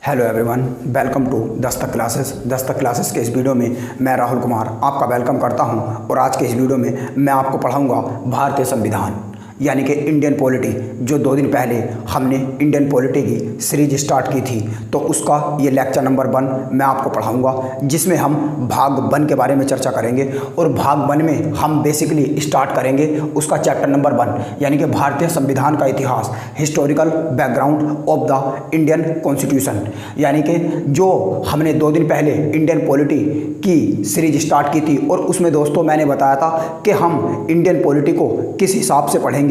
Hello everyone, welcome to Dastak classes के इस video में मैं राहुल कुमार आपका वेलकम करता हूं। और आज के इस वीडियो में मैं आपको पढ़ाऊंगा भारतीय संविधान यानी कि इंडियन पॉलिटी। जो 2 दिन पहले हमने इंडियन पॉलिटी की सीरीज स्टार्ट की थी, तो उसका ये लेक्चर नंबर 1 मैं आपको पढ़ाऊंगा, जिसमें हम भाग 1 के बारे में चर्चा करेंगे। और भाग 1 में हम बेसिकली स्टार्ट करेंगे उसका चैप्टर नंबर 1 यानी कि भारतीय संविधान का इतिहास, historical background of the Indian constitution. यानी कि जो हमने 2 दिन पहले इंडियन पॉलिटी की सीरीज स्टार्ट की थी, और उसमें दोस्तों मैंने बताया था कि हम इंडियन पॉलिटी को किस हिसाब से पढ़ेंगे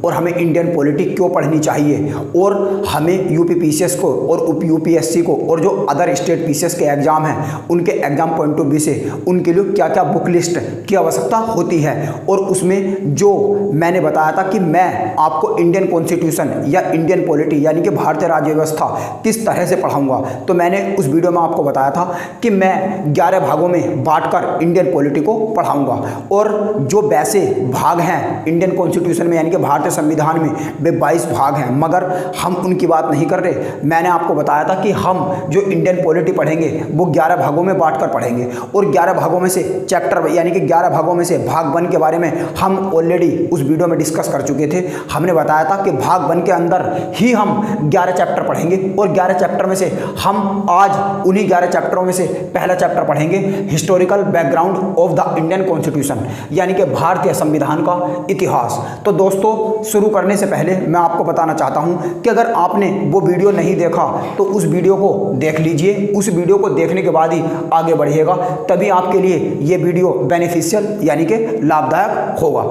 और हमें इंडियन पॉलिटी क्यों पढ़नी चाहिए, और हमें यूपीपीसीएस को और यूपीएससी को और जो अदर स्टेट पीसीएस के एग्जाम हैं उनके एग्जाम पॉइंट ऑफ व्यू से उनके लिए क्या क्या बुक लिस्ट की आवश्यकता होती है। और उसमें जो मैंने बताया था कि मैं आपको इंडियन कॉन्स्टिट्यूशन या इंडियन पॉलिटी यानी कि भारतीय राज्य व्यवस्था किस तरह से पढ़ाऊंगा, तो मैंने उस वीडियो में आपको बताया था कि मैं 11 भागों में बांटकर इंडियन पॉलिटी को पढ़ाऊंगा। और जो वैसे भाग हैं इंडियन कॉन्स्टिट्यूशन में यानी कि भारतीय संविधान में वे 22 भाग हैं, मगर हम उनकी बात नहीं कर रहे। मैंने आपको बताया था कि हम जो इंडियन पॉलिटी पढ़ेंगे वो 11 भागों में बांटकर पढ़ेंगे। और 11 भागों में से चैप्टर यानी कि 11 भागों में से भाग 1 के बारे में हम ऑलरेडी उस वीडियो में डिस्कस कर चुके थे। हमने बताया था कि भाग 1 के अंदर ही हम 11 चैप्टर पढ़ेंगे, और 11 चैप्टर में से हम आज उन्हीं 11 चैप्टरों में से पहला चैप्टर पढ़ेंगे, historical background of the Indian constitution यानी कि भारतीय संविधान का इतिहास। तो दोस्तों शुरू करने से पहले मैं आपको बताना चाहता हूं कि अगर आपने वो वीडियो नहीं देखा तो उस वीडियो को देख लीजिए। उस वीडियो को देखने के बाद ही आगे बढ़िएगा, तभी आपके लिए ये वीडियो बेनिफिशियल यानी कि लाभदायक होगा।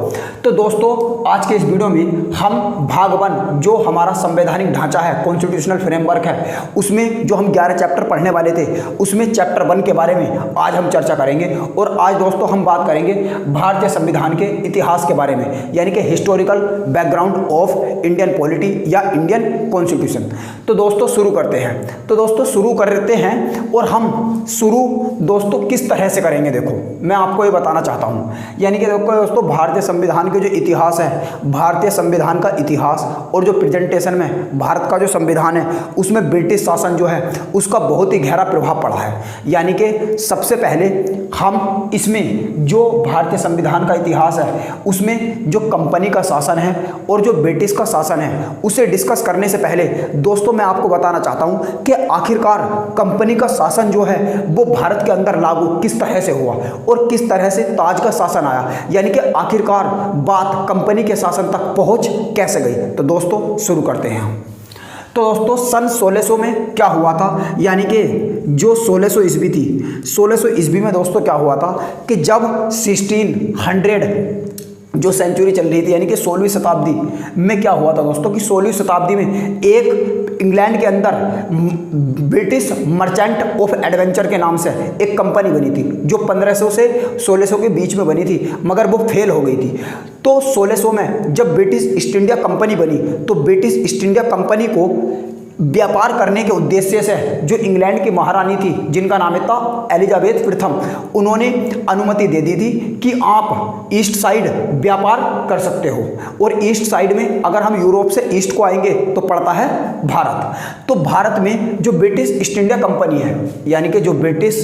तो दोस्तों आज के इस वीडियो में हम भाग 1 जो हमारा संवैधानिक ढांचा है, कॉन्स्टिट्यूशनल फ्रेमवर्क है, उसमें जो हम 11 चैप्टर पढ़ने वाले थे उसमें चैप्टर 1 के बारे में आज हम चर्चा करेंगे। और आज दोस्तों हम बात करेंगे भारतीय संविधान के इतिहास के बारे में यानी कि historical background of Indian polity या इंडियन कॉन्स्टिट्यूशन। तो दोस्तों शुरू करते हैं। तो दोस्तों शुरू करते हैं, और हम शुरू दोस्तों किस तरह से करेंगे, देखो मैं आपको ये बताना चाहता हूँ। यानी कि देखो दोस्तों भारतीय संविधान के जो इतिहास है, भारतीय संविधान का इतिहास और जो प्रेजेंटेशन में भारत का जो संविधान है उसमें ब्रिटिश शासन जो है उसका बहुत ही गहरा प्रभाव पड़ा है। यानी कि सबसे पहले हम इसमें जो भारतीय संविधान का इतिहास है उसमें जो कंपनी का शासन है और जो ब्रिटिश का शासन है उसे डिस्कस करने से पहले दोस्तों मैं आपको बताना चाहता हूं कि आखिरकार कंपनी का शासन जो है वो भारत के अंदर लागू किस तरह से हुआ और किस तरह से ताज का शासन आया, यानी कि आखिरकार बात कंपनी के शासन तक पहुंच कैसे गई। तो दोस्तों शुरू करते हैं। तो दोस्तों सन 1600 में क्या हुआ था, यानी कि जो 1600 ईस्वी थी, 1600 ईस्वी में दोस्तों क्या हुआ था कि जब 1600 जो सेंचुरी चल रही थी यानी कि 16वीं शताब्दी में क्या हुआ था दोस्तों कि 16वीं शताब्दी में एक इंग्लैंड के अंदर ब्रिटिश मर्चेंट ऑफ एडवेंचर के नाम से एक कंपनी बनी थी जो 1500 से 1600 के बीच में बनी थी, मगर वो फेल हो गई थी। तो 1600 में जब ब्रिटिश ईस्ट इंडिया कंपनी बनी तो ब्रिटिश ईस्ट इंडिया कंपनी को व्यापार करने के उद्देश्य से जो इंग्लैंड की महारानी थी जिनका नाम था एलिजाबेथ प्रथम, उन्होंने अनुमति दे दी थी कि आप ईस्ट साइड व्यापार कर सकते हो। और ईस्ट साइड में अगर हम यूरोप से ईस्ट को आएंगे तो पड़ता है भारत। तो भारत में जो ब्रिटिश ईस्ट इंडिया कंपनी है यानी कि जो ब्रिटिश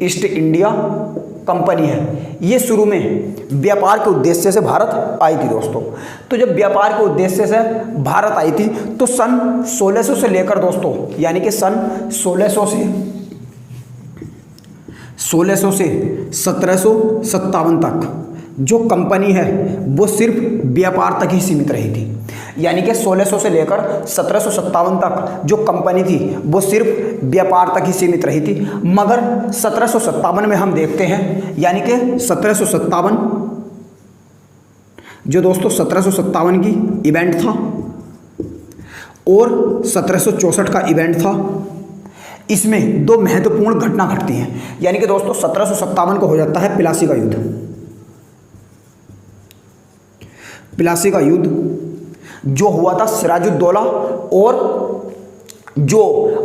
ईस्ट इंडिया कंपनी है ये शुरू में व्यापार के उद्देश्य से भारत आई थी दोस्तों। तो जब व्यापार के उद्देश्य से भारत आई थी तो सन 1600 से लेकर दोस्तों यानी कि सन 1600 से 1757 तक जो कंपनी है वो सिर्फ व्यापार तक ही सीमित रही थी। यानी कि 1600 से लेकर 1757 तक जो कंपनी थी वो सिर्फ व्यापार तक ही सीमित रही थी। मगर 1757 में हम देखते हैं यानी कि 1757 जो दोस्तों 1757 की इवेंट था और 1764 का इवेंट था, इसमें 2 महत्वपूर्ण घटना घटती हैं। यानी कि दोस्तों 1757 को हो जाता है प्लासी का युद्ध। प्लासी का युद्ध जो हुआ था सिराजुद्दौला और जो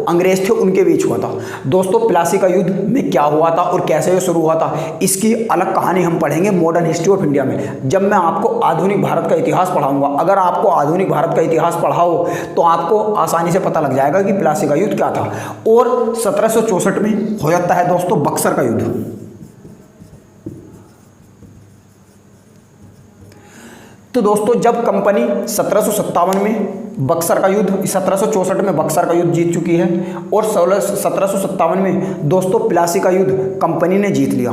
अंग्रेज थे उनके बीच हुआ था। दोस्तों प्लासी का युद्ध में क्या हुआ था और कैसे ये शुरू हुआ था, इसकी अलग कहानी हम पढ़ेंगे मॉडर्न हिस्ट्री ऑफ इंडिया में, जब मैं आपको आधुनिक भारत का इतिहास पढ़ाऊंगा। अगर आपको आधुनिक भारत का इतिहास पढ़ा हो तो आपको आसानी से पता लग जाएगा कि प्लासी का युद्ध क्या था। और 1764 में हो जाता है दोस्तों बक्सर का युद्ध। तो दोस्तों जब कंपनी 1757 में बक्सर का युद्ध, 1764 में बक्सर का युद्ध जीत चुकी है और 1757 में दोस्तों प्लासी का युद्ध कंपनी ने जीत लिया,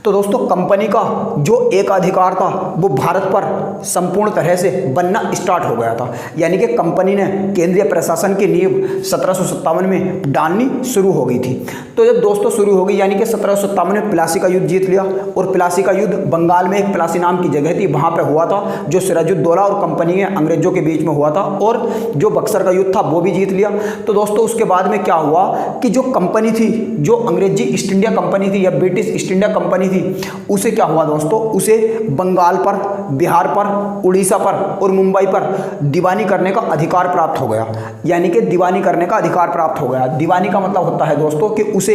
तो दोस्तों कंपनी का जो एकाधिकार था वो भारत पर संपूर्ण तरह से बनना स्टार्ट हो गया था। यानी कि कंपनी ने केंद्रीय प्रशासन की नींव 1757 में डालनी शुरू हो गई थी। तो जब दोस्तों शुरू हो गई, यानी कि 1757 में प्लासी का युद्ध जीत लिया, और प्लासी का युद्ध बंगाल में एक प्लासी नाम की जगह थी वहाँ पर हुआ था, जो सिराजुद्दौला और कंपनी के अंग्रेजों के बीच में हुआ था, और जो बक्सर का युद्ध था वो भी जीत लिया। तो दोस्तों उसके बाद में क्या हुआ कि जो कंपनी थी, जो अंग्रेजी ईस्ट इंडिया कंपनी थी या ब्रिटिश ईस्ट इंडिया कंपनी थी, उसे क्या हुआ दोस्तों, उसे बंगाल पर, बिहार पर, उड़ीसा पर और मुंबई पर दीवानी करने का अधिकार प्राप्त हो गया। यानी कि दीवानी करने का अधिकार प्राप्त हो गया। दीवानी का मतलब होता है दोस्तों कि उसे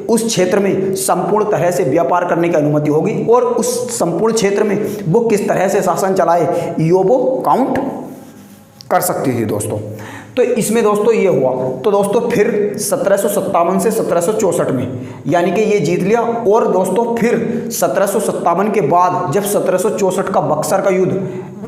उस क्षेत्र में संपूर्ण तरह से व्यापार करने की अनुमति होगी, और उस संपूर्ण क्षेत्र में वो किस तरह से शासन चलाए ये वो काउंट कर सकती थी दोस्तों। तो इसमें दोस्तों ये हुआ। तो दोस्तों फिर 1757 से 1764 में यानी कि ये जीत लिया, और दोस्तों फिर 1757 के बाद जब 1764 का बक्सर का युद्ध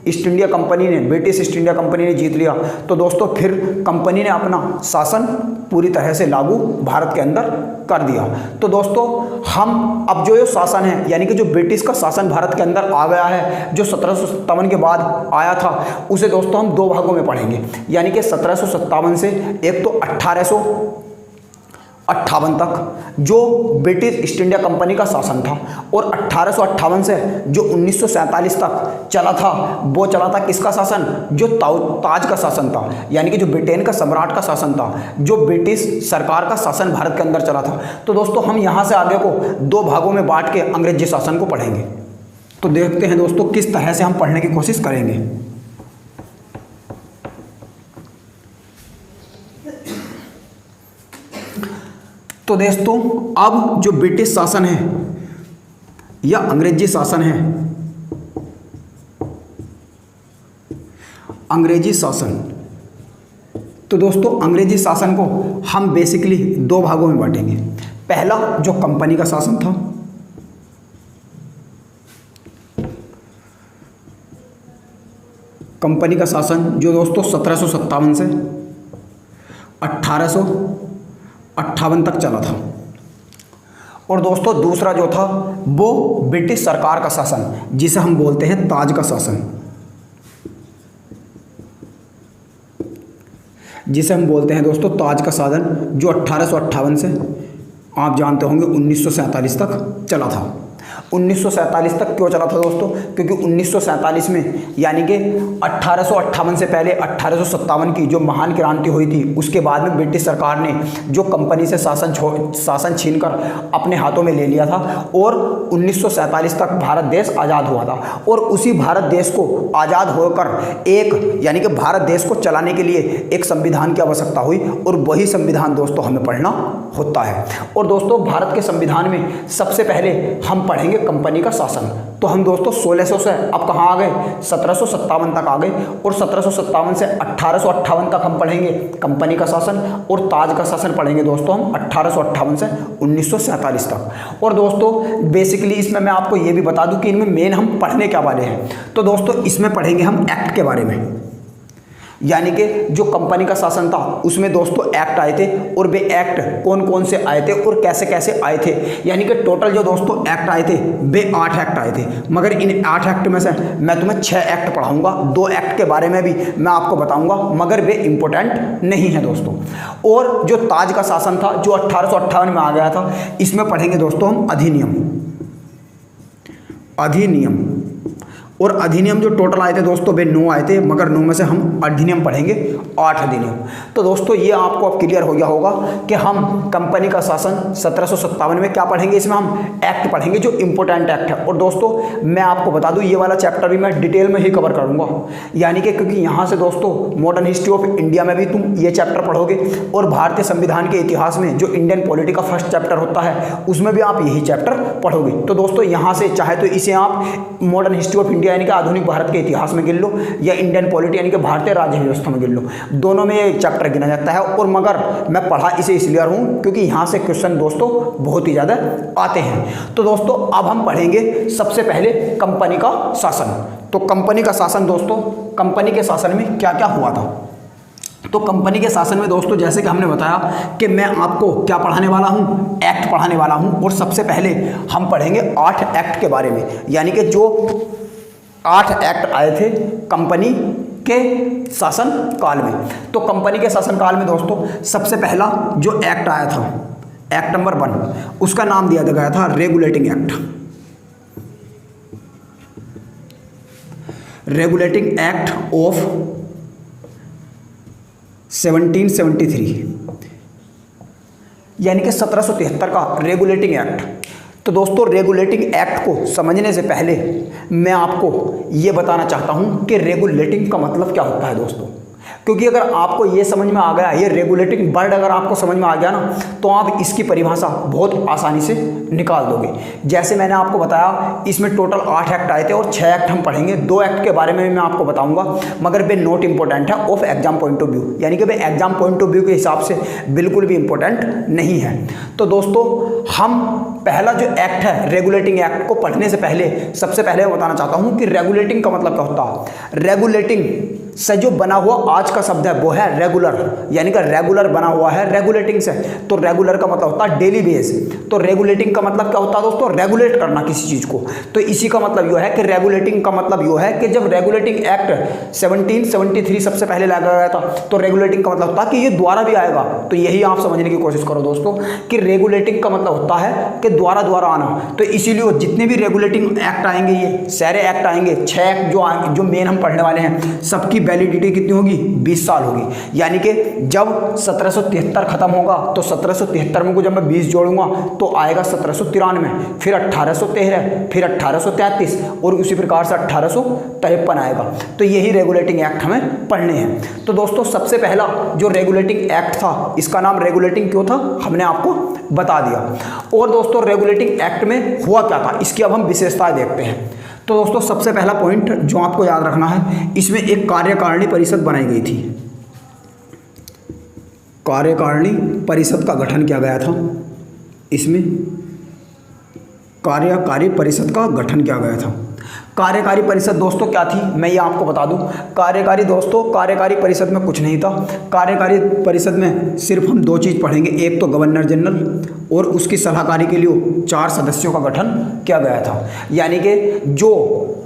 ईस्ट इंडिया कंपनी ने, ब्रिटिश ईस्ट इंडिया कंपनी ने जीत लिया, तो दोस्तों फिर कंपनी ने अपना शासन पूरी तरह से लागू भारत के अंदर कर दिया। तो दोस्तों हम अब जो ये शासन है, यानी कि जो ब्रिटिश का शासन भारत के अंदर आ गया है, जो 1757 के बाद आया था, उसे दोस्तों हम दो भागों में पढ़ेंगे। यानी कि 1757 से एक तो 1858 तक जो ब्रिटिश ईस्ट इंडिया कंपनी का शासन था, और 1858 से जो 1947 तक चला था, वो चला था किसका शासन, जो ताज का शासन था, यानी कि जो ब्रिटेन का सम्राट का शासन था, जो ब्रिटिश सरकार का शासन भारत के अंदर चला था। तो दोस्तों हम यहाँ से आगे को दो भागों में बांट के अंग्रेजी शासन को पढ़ेंगे। तो देखते हैं दोस्तों किस तरह से हम पढ़ने की कोशिश करेंगे। तो दोस्तों अब जो ब्रिटिश शासन है या अंग्रेजी शासन है, अंग्रेजी शासन, तो दोस्तों अंग्रेजी शासन को हम बेसिकली दो भागों में बांटेंगे। पहला जो कंपनी का शासन था, कंपनी का शासन जो दोस्तों 1757 से 1858 तक चला था, और दोस्तों दूसरा जो था वो ब्रिटिश सरकार का शासन, जिसे हम बोलते हैं ताज का शासन, जिसे हम बोलते हैं दोस्तों ताज का शासन, जो 1858 से आप जानते होंगे 1947 तक चला था। 1947 तक क्यों चला था दोस्तों, क्योंकि 1947 में यानी कि 1858 से पहले 1857 की जो महान क्रांति हुई थी, उसके बाद में ब्रिटिश सरकार ने जो कंपनी से शासन छीनकर अपने हाथों में ले लिया था, और 1947 तक भारत देश आज़ाद हुआ था। और उसी भारत देश को आज़ाद होकर एक यानी कि भारत देश को चलाने के लिए एक संविधान की आवश्यकता हुई, और वही संविधान दोस्तों हमें पढ़ना होता है। और दोस्तों भारत के संविधान में सबसे पहले हम पढ़ेंगे कंपनी का शासन। तो हम दोस्तों 1600 से अब कहाँ आ गए, 1757 तक आ गए, और 1757 से 1858 तक हम पढ़ेंगे कंपनी का शासन, और ताज का शासन पढ़ेंगे दोस्तों हम 1858 से 1947 तक। और दोस्तों बेसिकली इसमें मैं आपको ये भी बता दूं कि इनमें मेन हम पढ़ने क्या वाले हैं। तो दोस्तों इसमें पढ़ेंगे हम एक्ट के बारे में, यानी कि जो कंपनी का शासन था उसमें दोस्तों एक्ट आए थे, और वे एक्ट कौन कौन से आए थे और कैसे कैसे आए थे। यानी कि टोटल जो दोस्तों एक्ट आए थे वे 8 एक्ट आए थे, मगर इन 8 एक्ट में से मैं तुम्हें 6 एक्ट पढ़ाऊंगा। 2 एक्ट के बारे में भी मैं आपको बताऊंगा, मगर वे इंपॉर्टेंट नहीं है दोस्तों। और जो ताज का शासन था जो 1858 में आ गया था, इसमें पढ़ेंगे दोस्तों हम अधिनियम, और अधिनियम जो टोटल आए थे दोस्तों वे 9 आए थे, मगर 9 में से हम अधिनियम पढ़ेंगे 8 अधिनियम। तो दोस्तों ये आपको अब क्लियर हो गया होगा कि हम कंपनी का शासन 1757 में क्या पढ़ेंगे, इसमें हम एक्ट पढ़ेंगे जो इंपॉर्टेंट एक्ट है। और दोस्तों मैं आपको बता दूं ये वाला चैप्टर भी मैं डिटेल में ही कवर करूंगा, यानी कि क्योंकि यहाँ से दोस्तों मॉडर्न हिस्ट्री ऑफ इंडिया में भी तुम ये चैप्टर पढ़ोगे और भारतीय संविधान के इतिहास में जो इंडियन पॉलिटी का फर्स्ट चैप्टर होता है उसमें भी आप यही चैप्टर पढ़ोगे। तो दोस्तों यहाँ से चाहे तो इसे आप मॉडर्न हिस्ट्री ऑफ इंडिया यानी कि आधुनिक भारत के इतिहास में गिन लो, या इंडियन पॉलिटी यानी कि भारतीय राज्य व्यवस्था में गिन लो, दोनों में ये चैप्टर गिना जाता है। और मगर मैं पढ़ा इसे इसलिए हूँ क्योंकि यहाँ से क्वेश्चन दोस्तों बहुत ही ज़्यादा आते हैं। तो दोस्तों अब हम पढ़ेंगे सबसे पहले कंपनी का शासन। तो कंपनी का शासन दोस्तों, कंपनी के शासन में क्या क्या हुआ था। तो कंपनी के शासन में दोस्तों जैसे कि हमने बताया कि मैं आपको क्या पढ़ाने वाला हूँ, एक्ट पढ़ाने वाला हूँ। और सबसे पहले हम पढ़ेंगे 8 एक्ट के बारे में, यानी कि जो 8 एक्ट आए थे कंपनी के शासन काल में। तो कंपनी के शासन काल में दोस्तों सबसे पहला जो एक्ट आया था, एक्ट नंबर 1, उसका नाम दिया गया था regulating act. Regulating act of 1773, यानी कि 1773 का रेगुलेटिंग एक्ट। तो दोस्तों रेगुलेटिंग एक्ट को समझने से पहले मैं आपको ये बताना चाहता हूँ कि रेगुलेटिंग का मतलब क्या होता है दोस्तों, क्योंकि अगर आपको ये समझ में आ गया, ये रेगुलेटिंग वर्ड अगर आपको समझ में आ गया ना, तो आप इसकी परिभाषा बहुत आसानी से निकाल दोगे। जैसे मैंने आपको बताया इसमें टोटल 8 एक्ट आए थे और 6 एक्ट हम पढ़ेंगे। 2 एक्ट के बारे में मैं आपको बताऊंगा, मगर वे नॉट इंपॉर्टेंट है of exam point of view, यानी कि वे एग्जाम पॉइंट ऑफ व्यू के हिसाब से बिल्कुल भी इंपॉर्टेंट नहीं है। तो दोस्तों हम पहला जो एक्ट है रेगुलेटिंग एक्ट को पढ़ने से पहले सबसे पहले मैं बताना चाहता हूँ कि रेगुलेटिंग का मतलब क्या होता है। रेगुलेटिंग से जो बना हुआ आज का शब्द है वो है रेगुलर, यानी कि रेगुलर बना हुआ है रेगुलेटिंग से। तो रेगुलर का मतलब होता है डेली बेस। तो रेगुलेटिंग का मतलब क्या होता है दोस्तों, रेगुलेट करना किसी चीज को। तो इसी का मतलब यह है कि रेगुलेटिंग का मतलब यह है कि जब रेगुलेटिंग एक्ट 1773 सबसे पहले लाया गया था, तो रेगुलेटिंग का मतलब होता है कि ये द्वारा भी आएगा। तो यही आप समझने की कोशिश करो दोस्तों कि रेगुलेटिंग का मतलब होता है कि द्वारा आना। तो इसीलिए जितने भी रेगुलेटिंग एक्ट आएंगे, ये सारे एक्ट आएंगे, 6 एक्ट जो मेन हम पढ़ने वाले हैं, सबकी वैलिडिटी कितनी होगी, 20 साल होगी। यानी कि जब 1773 खत्म होगा तो 1773 में को जब मैं 20 जोड़ूंगा तो आएगा 1793, फिर 1813, फिर 1833 और उसी प्रकार से 1853 आएगा। तो यही रेगुलेटिंग एक्ट हमें पढ़ने हैं। तो दोस्तों सबसे पहला जो रेगुलेटिंग एक्ट था, इसका नाम रेगुलेटिंग क्यों था हमने आपको बता दिया। और दोस्तों रेगुलेटिंग एक्ट में हुआ क्या था, इसकी अब हम विशेषताएं देखते हैं। तो दोस्तों सबसे पहला पॉइंट जो आपको याद रखना है, इसमें एक कार्यकारिणी परिषद बनाई गई थी। कार्यकारिणी परिषद का गठन किया गया था। इसमें कार्यकारी परिषद का गठन किया गया था। कार्यकारी परिषद दोस्तों क्या थी, मैं ये आपको बता दूं। कार्यकारी परिषद में कुछ नहीं था। कार्यकारी परिषद में सिर्फ हम 2 चीज़ पढ़ेंगे, एक तो गवर्नर जनरल और उसकी सलाहकारी के लिए 4 सदस्यों का गठन किया गया था। यानी कि जो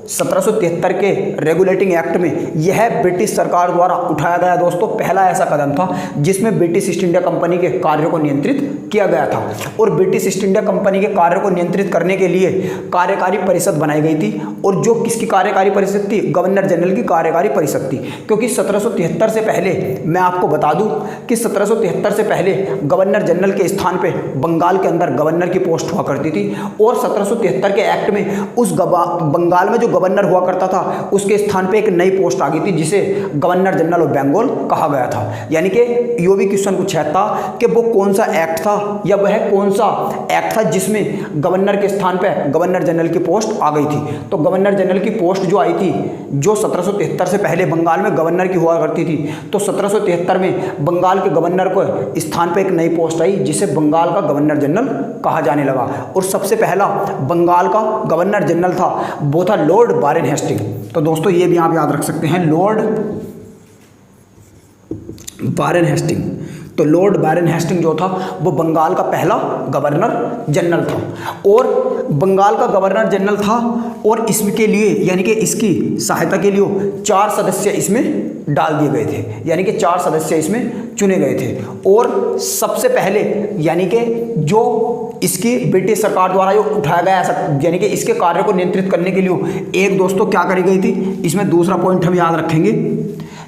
1773 के रेगुलेटिंग एक्ट में यह ब्रिटिश सरकार द्वारा उठाया गया दोस्तों पहला ऐसा कदम था जिसमें ब्रिटिश ईस्ट इंडिया कंपनी के कार्यों को नियंत्रित किया गया था। और ब्रिटिश ईस्ट इंडिया कंपनी के कार्यों को नियंत्रित करने के लिए कार्यकारी परिषद बनाई गई थी। और जो किसकी कार्यकारी परिषद थी, गवर्नर जनरल की कार्यकारी परिषद थी। क्योंकि 1773 से पहले मैं आपको बता दूं कि 1773 से पहले गवर्नर जनरल के स्थान पे बंगाल के अंदर गवर्नर की पोस्ट हुआ करती थी। और 1773 के एक्ट में उस बंगाल में जो गवर्नर हुआ करता था उसके स्थान पे एक नई पोस्ट आ गई थी जिसे गवर्नर जनरल ऑफ बंगाल कहा गया था। यानी कि यो भी क्वेश्चन पूछा था कि वो कौन सा एक्ट था या वह कौन सा एक्ट था जिसमें गवर्नर के स्थान पे गवर्नर जनरल की पोस्ट आ गई थी। तो गवर्नर जनरल की पोस्ट जो आई थी, जो 1773 से पहले बंगाल में गवर्नर की हुआ करती थी, तो 1773 में बंगाल के गवर्नर को स्थान पे एक नई पोस्ट आई जिसे बंगाल का गवर्नर जनरल कहा जाने लगा। और सबसे पहला बंगाल का गवर्नर जनरल था वो था लॉर्ड वारेन हेस्टिंग। तो दोस्तों ये भी आप याद रख सकते हैं, लॉर्ड वारेन हेस्टिंग। तो लॉर्ड बैरन हेस्टिंग जो था वो बंगाल का पहला गवर्नर जनरल था, और बंगाल का गवर्नर जनरल था, और इसके लिए यानी कि इसकी सहायता के लिए 4 सदस्य इसमें डाल दिए गए थे, यानी कि 4 सदस्य इसमें चुने गए थे। और सबसे पहले यानी कि जो इसकी ब्रिटिश सरकार द्वारा जो उठाया गया ऐसा यानी कि इसके कार्य को नियंत्रित करने के लिए एक दोस्तों क्या करी गई थी, इसमें दूसरा पॉइंट हम याद रखेंगे,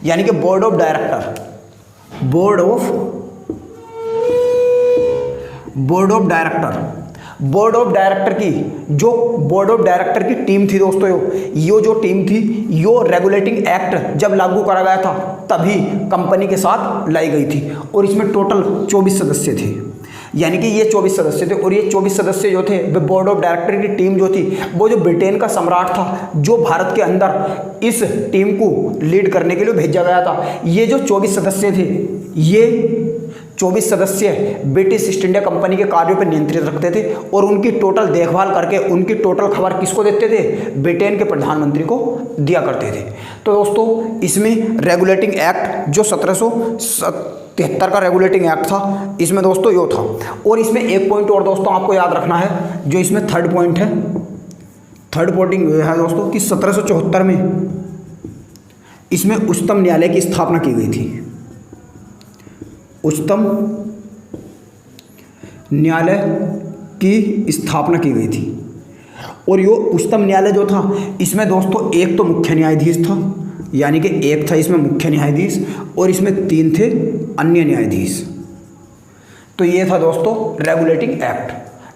यानी कि board of director board of director की टीम थी दोस्तों, यो जो टीम थी यो रेगुलेटिंग एक्ट जब लागू करा गया था तभी कंपनी के साथ लाई गई थी, और इसमें टोटल 24 सदस्य थे, यानी कि ये 24 सदस्य थे। और ये 24 सदस्य जो थे वे बोर्ड ऑफ डायरेक्टर की टीम जो थी वो जो ब्रिटेन का सम्राट था जो भारत के अंदर इस टीम को लीड करने के लिए भेजा गया था। ये जो 24 सदस्य थे, ये 24 सदस्य ब्रिटिश ईस्ट इंडिया कंपनी के कार्यों पर नियंत्रित रखते थे, और उनकी टोटल देखभाल करके उनकी टोटल खबर किसको देते थे, ब्रिटेन के प्रधानमंत्री को दिया करते थे। तो दोस्तों इसमें रेगुलेटिंग एक्ट जो 1773 का रेगुलेटिंग एक्ट था, इसमें दोस्तों यो था। और इसमें एक पॉइंट और दोस्तों आपको याद रखना है, जो इसमें थर्ड पॉइंट है, थर्ड पॉइंट है दोस्तों कि 1774 में इसमें उच्चतम न्यायालय की स्थापना की गई थी। उच्चतम न्यायालय की स्थापना की गई थी, और यो उच्चतम न्यायालय जो था इसमें दोस्तों एक तो मुख्य न्यायाधीश था, यानी कि एक था इसमें मुख्य न्यायाधीश, और इसमें 3 थे अन्य न्यायाधीश। तो ये था दोस्तों रेगुलेटिंग एक्ट,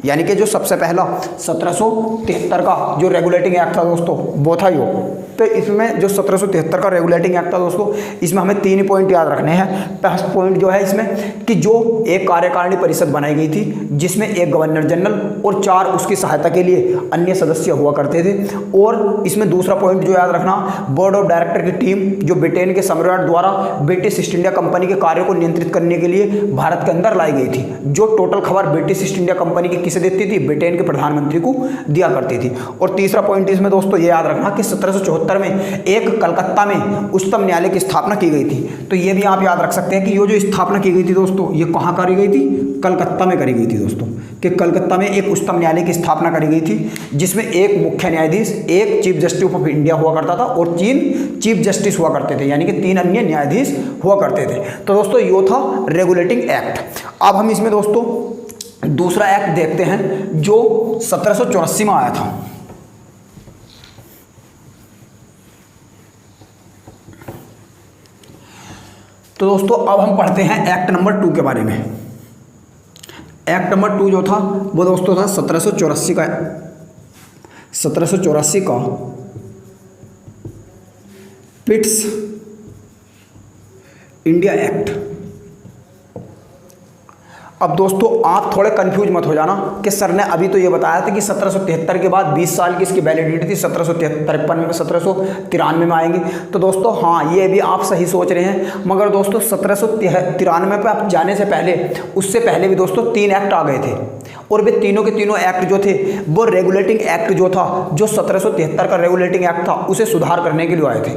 यानी कि जो सबसे पहला 1773 का जो रेगुलेटिंग एक्ट था दोस्तों वो था यो। तो इसमें जो 1773 का रेगुलेटिंग एक्ट था दोस्तों, इसमें हमें 3 पॉइंट याद रखने हैं। पहला पॉइंट जो है इसमें कि जो एक कार्यकारिणी परिषद बनाई गई थी जिसमें एक गवर्नर जनरल और 4 उसकी सहायता के लिए अन्य सदस्य हुआ करते थे। और इसमें दूसरा पॉइंट जो याद रखना, बोर्ड ऑफ डायरेक्टर की टीम जो ब्रिटेन के सम्राट द्वारा ब्रिटिश ईस्ट इंडिया कंपनी के कार्यों को नियंत्रित करने के लिए भारत के अंदर लाई गई थी, जो टोटल खबर ब्रिटिश ईस्ट इंडिया कंपनी की किसे देती थी, ब्रिटेन के प्रधानमंत्री को दिया करती थी। और तीसरा पॉइंट इसमें दोस्तों ये याद रखना कि 1774 में एक कलकत्ता में उच्चतम न्यायालय की स्थापना की गई थी। तो ये भी आप याद रख सकते हैं कि ये जो स्थापना की गई थी दोस्तों, ये कहाँ करी गई थी, कलकत्ता में करी गई थी दोस्तों, कि कलकत्ता में एक उच्चतम न्यायालय की स्थापना करी गई थी, जिसमें एक मुख्य न्यायाधीश, एक चीफ जस्टिस ऑफ इंडिया हुआ करता था, और 3 चीफ जस्टिस हुआ करते थे, यानी कि 3 अन्य न्यायाधीश हुआ करते थे। तो दोस्तों ये था रेगुलेटिंग एक्ट। अब हम इसमें दोस्तों दूसरा एक्ट देखते हैं जो 1784 में आया था। तो दोस्तों अब हम पढ़ते हैं एक्ट नंबर 2 के बारे में। एक्ट नंबर 2 जो था वो दोस्तों था 1784 का पिट्स इंडिया एक्ट। अब दोस्तों आप थोड़े कंफ्यूज मत हो जाना कि सर ने अभी तो ये बताया था कि 1773 के बाद 20 साल की इसकी वैलिडिटी थी, 1793 में आएंगे। तो दोस्तों हाँ, ये भी आप सही सोच रहे हैं, मगर दोस्तों 1793 पे आप जाने से पहले, उससे पहले भी दोस्तों 3 एक्ट आ गए थे, और वे तीनों के तीनों एक्ट जो थे वो रेगुलेटिंग एक्ट जो था, जो 1773 का रेगुलेटिंग एक्ट था उसे सुधार करने के लिए आए थे।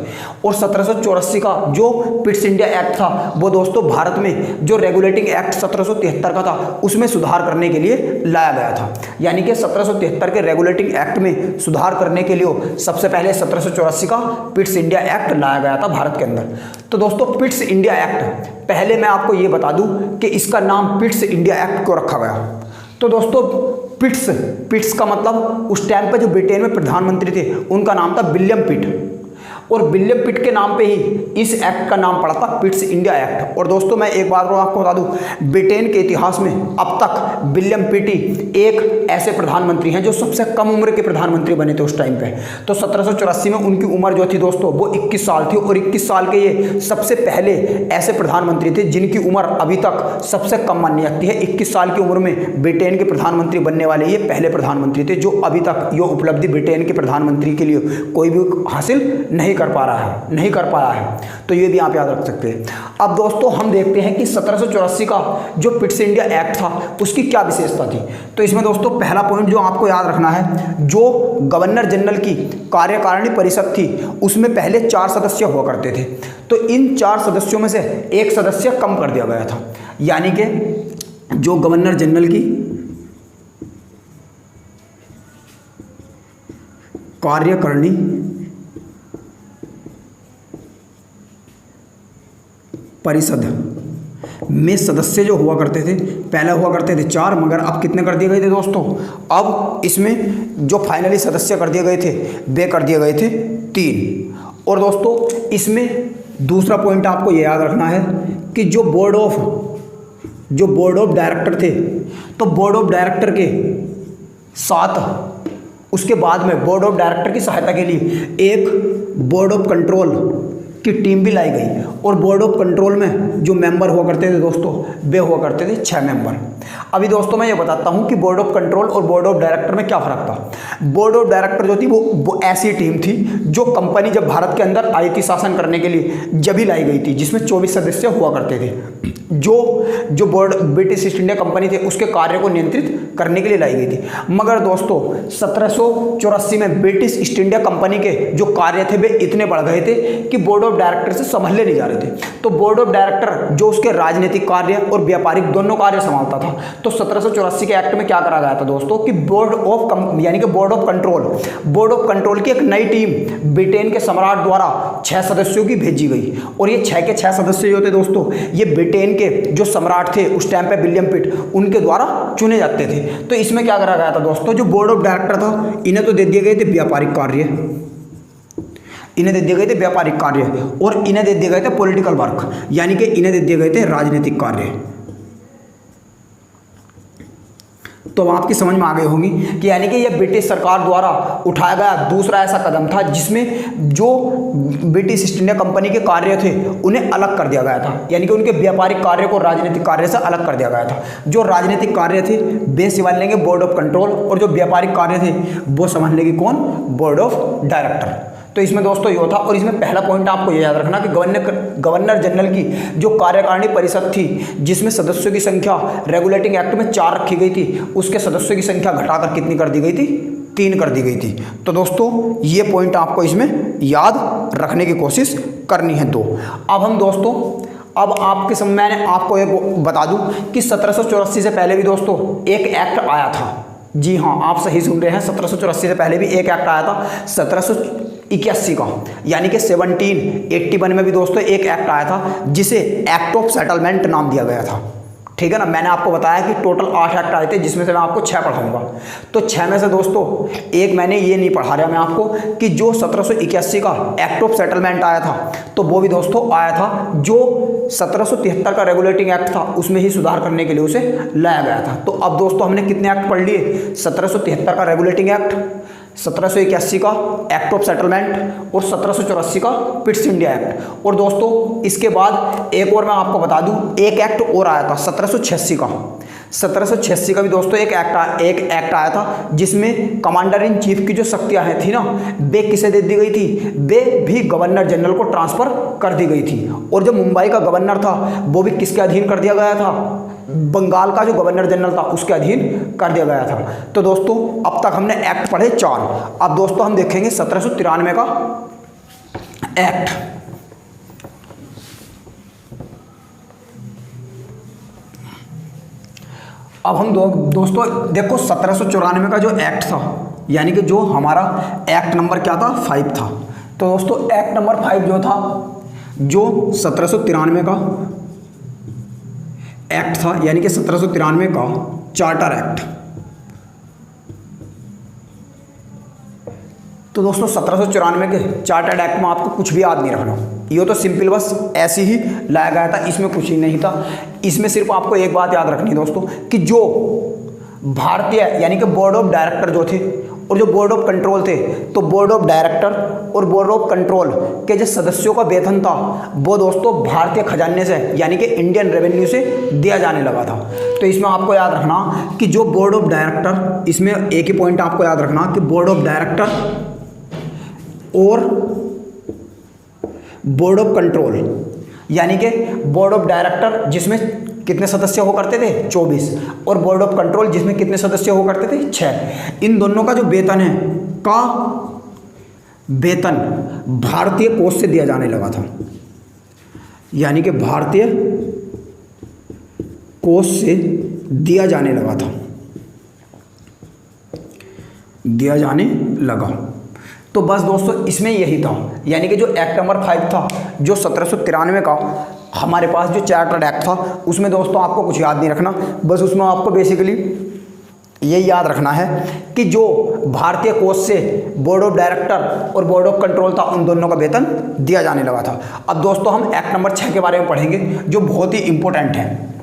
और 1784 का जो पिट्स इंडिया एक्ट था वो दोस्तों भारत में जो रेगुलेटिंग एक्ट 1773 का था उसमें सुधार करने के लिए लाया गया था। यानी कि 1773 के रेगुलेटिंग एक्ट में सुधार करने के लिए सबसे पहले 1784 का पिट्स इंडिया एक्ट लाया गया था भारत के अंदर। तो दोस्तों पिट्स इंडिया एक्ट, पहले मैं आपको ये बता दूं कि इसका नाम पिट्स इंडिया एक्ट क्यों रखा गया। तो दोस्तों पिट्स का मतलब उस टाइम पर जो ब्रिटेन में प्रधानमंत्री थे उनका नाम था विलियम पिट, और विलियम पिट के नाम पे ही इस एक्ट का नाम पड़ा था पिट्स इंडिया एक्ट। और दोस्तों मैं एक बात आपको बता दूं, ब्रिटेन के इतिहास में अब तक विलियम पिट ही एक ऐसे प्रधानमंत्री हैं जो सबसे कम उम्र के प्रधानमंत्री बने थे उस टाइम पे। तो 1784 में उनकी उम्र जो थी दोस्तों वो 21 साल थी, और 21 साल के ये सबसे पहले ऐसे प्रधानमंत्री थे जिनकी उम्र अभी तक सबसे कम मानी जाती है। 21 साल की उम्र में ब्रिटेन के प्रधानमंत्री बनने वाले ये पहले प्रधानमंत्री थे, जो अभी तक ये उपलब्धि ब्रिटेन के प्रधानमंत्री के लिए कोई भी हासिल नहीं नहीं कर पा रहा है, नहीं कर पाया है। तो ये भी आप याद रख सकते हैं। अब दोस्तों हम देखते हैं कि 1784 का जो पिट्स इंडिया एक्ट था उसकी क्या विशेषता थी। तो इसमें दोस्तों पहला पॉइंट जो आपको याद रखना है, जो गवर्नर जनरल की कार्यकारिणी परिषद थी उसमें पहले 4 सदस्य हुआ करते थे। तो इन 4 सदस्यों में से एक सदस्य कम कर दिया गया था, यानी कि जो गवर्नर जनरल की कार्यकारिणी परिषद में सदस्य जो हुआ करते थे, पहले हुआ करते थे 4, मगर अब कितने कर दिए गए थे दोस्तों? अब इसमें जो फाइनली सदस्य कर दिए गए थे वे कर दिए गए थे 3। और दोस्तों इसमें दूसरा पॉइंट आपको ये याद रखना है कि जो बोर्ड ऑफ डायरेक्टर थे, तो बोर्ड ऑफ डायरेक्टर के साथ उसके बाद में बोर्ड ऑफ डायरेक्टर की सहायता के लिए एक बोर्ड ऑफ कंट्रोल की टीम भी लाई गई। और बोर्ड ऑफ कंट्रोल में जो मेंबर हुआ करते थे दोस्तों, वे हुआ करते थे 6 मेंबर। अभी दोस्तों मैं ये बताता हूँ कि बोर्ड ऑफ कंट्रोल और बोर्ड ऑफ डायरेक्टर में क्या फ़र्क था। बोर्ड ऑफ डायरेक्टर जो थी वो ऐसी टीम थी जो कंपनी जब भारत के अंदर आई थी शासन करने के लिए, जब ही लाई गई थी, जिसमें 24 सदस्य हुआ करते थे। जो board British east India company थे उसके कार्य को नियंत्रित करने के लिए लाई गई थी। मगर दोस्तों 1784 में ब्रिटिश ईस्ट इंडिया कंपनी के जो कार्य थे वे इतने बढ़ गए थे कि बोर्ड ऑफ डायरेक्टर से संभाले नहीं जा रहे थे। तो बोर्ड ऑफ डायरेक्टर जो उसके राजनीतिक कार्य और व्यापारिक दोनों कार्य संभालता था। तो 1784 के एक्ट में क्या करा गया था दोस्तों कि बोर्ड ऑफ कंट्रोल की एक नई टीम ब्रिटेन के सम्राट द्वारा 6 सदस्यों की भेजी गई। और ये 6 के 6 सदस्य जो थे दोस्तों, ये ब्रिटेन के जो सम्राट थे उस टाइम पे विलियम पिट, उनके द्वारा चुने जाते थे। तो इसमें क्या करा गया था दोस्तों, जो बोर्ड ऑफ डायरेक्टर था इन्हें तो दे दिए गए थे व्यापारिक कार्य, इन्हें दे दिए गए थे व्यापारिक कार्य, और इन्हें दे दिए गए थे पॉलिटिकल वर्क, यानी कि इन्हें दे दिए गए थे राजनीतिक कार्य। तो अब आपकी समझ में आ गई होंगी कि यानी कि यह ब्रिटिश सरकार द्वारा उठाया गया दूसरा ऐसा कदम था जिसमें जो ब्रिटिश ईस्ट इंडिया कंपनी के कार्य थे उन्हें अलग कर दिया गया था, यानी कि उनके व्यापारिक कार्य को राजनीतिक कार्य से अलग कर दिया गया था। जो राजनीतिक कार्य थे वे संभाल लेंगे बोर्ड ऑफ कंट्रोल, और जो व्यापारिक कार्य थे वो संभाल लेंगे कौन? Board of director. तो इसमें दोस्तों ये था। और इसमें पहला पॉइंट आपको ये याद रखना कि गवर्नर जनरल की जो कार्यकारिणी परिषद थी जिसमें सदस्यों की संख्या रेगुलेटिंग एक्ट में 4 रखी गई थी, उसके सदस्यों की संख्या घटाकर कितनी कर दी गई थी? 3 कर दी गई थी। तो दोस्तों ये पॉइंट आपको इसमें याद रखने की कोशिश करनी है। अब आपके समय मैंने आपको एक बता दूं कि 1784 से पहले भी दोस्तों एक एक्ट आया था। जी हाँ, आप सही सुन रहे हैं, 1784 से पहले भी एक एक्ट आया था 1781 का, यानी कि 1781 में भी दोस्तों एक एक्ट आया था जिसे एक्ट ऑफ सेटलमेंट नाम दिया गया था। ठीक है ना। मैंने आपको बताया कि टोटल 8 एक्ट आए थे जिसमें से मैं आपको 6 पढ़ाऊंगा। तो 6 में से दोस्तों एक मैंने ये नहीं पढ़ा रहा मैं आपको कि जो 1781 का एक्ट ऑफ सेटलमेंट आया था तो वो भी दोस्तों आया था जो 1773 का रेगुलेटिंग एक्ट था उसमें ही सुधार करने के लिए उसे लाया गया था। तो अब दोस्तों हमने कितने एक्ट पढ़ लिए? 1773 का रेगुलेटिंग एक्ट, 1781 का एक्ट ऑफ सेटलमेंट और 1784 का पिट्स इंडिया एक्ट। और दोस्तों इसके बाद एक और मैं आपको बता दूं, एक एक्ट और आया था 1786 का। 1786 का भी दोस्तों एक एक्ट आया था जिसमें कमांडर इन चीफ की जो शक्तियां थी ना, वे किसे दे दी गई थी? वे भी गवर्नर जनरल को ट्रांसफर कर दी गई थी। और जो मुंबई का गवर्नर था वो भी किसके अधीन कर दिया गया था? बंगाल का जो गवर्नर जनरल था उसके अधीन कर दिया गया था। तो दोस्तों अब तक हमने एक्ट पढ़े 4। अब दोस्तों हम देखेंगे 1793 का एक्ट। अब हम दोस्तों देखो 1794 का जो एक्ट था, यानी कि जो हमारा एक्ट नंबर क्या था? 5 था। तो दोस्तों एक्ट नंबर 5 जो था, जो 1793 का एक्ट था, यानी कि 1793 का चार्टर एक्ट। तो दोस्तों 1794 के चार्टर्ड एक्ट में आपको कुछ भी याद नहीं रखना, ये तो सिंपल बस ऐसे ही लाया गया था, इसमें कुछ ही नहीं था। इसमें सिर्फ आपको एक बात याद रखनी है दोस्तों कि जो भारतीय यानी कि बोर्ड ऑफ डायरेक्टर जो थे और जो बोर्ड ऑफ कंट्रोल थे, तो बोर्ड ऑफ डायरेक्टर और बोर्ड ऑफ कंट्रोल के जो सदस्यों का वेतन था वो दोस्तों भारतीय खजाने से यानी कि इंडियन रेवेन्यू से दिया जाने लगा था। तो इसमें आपको याद रखना कि जो बोर्ड ऑफ डायरेक्टर, इसमें एक ही पॉइंट आपको याद रखना कि बोर्ड ऑफ डायरेक्टर और बोर्ड ऑफ कंट्रोल यानी कि बोर्ड ऑफ डायरेक्टर जिसमें कितने सदस्य हुआ करते थे 24 और बोर्ड ऑफ कंट्रोल जिसमें कितने सदस्य हुआ करते थे 6। इन दोनों का जो वेतन है का वेतन भारतीय कोष से दिया जाने लगा था, यानी कि भारतीय कोष से दिया जाने लगा था, दिया जाने लगा। तो बस दोस्तों इसमें यही था, यानी कि जो एक्ट नंबर 5 था जो 1793 का हमारे पास जो चार्टर्ड एक्ट था उसमें दोस्तों आपको कुछ याद नहीं रखना, बस उसमें आपको बेसिकली ये याद रखना है कि जो भारतीय कोष से बोर्ड ऑफ डायरेक्टर और बोर्ड ऑफ कंट्रोल था उन दोनों का वेतन दिया जाने लगा था। अब दोस्तों हम एक्ट नंबर 6 के बारे में पढ़ेंगे जो बहुत ही इंपॉर्टेंट है,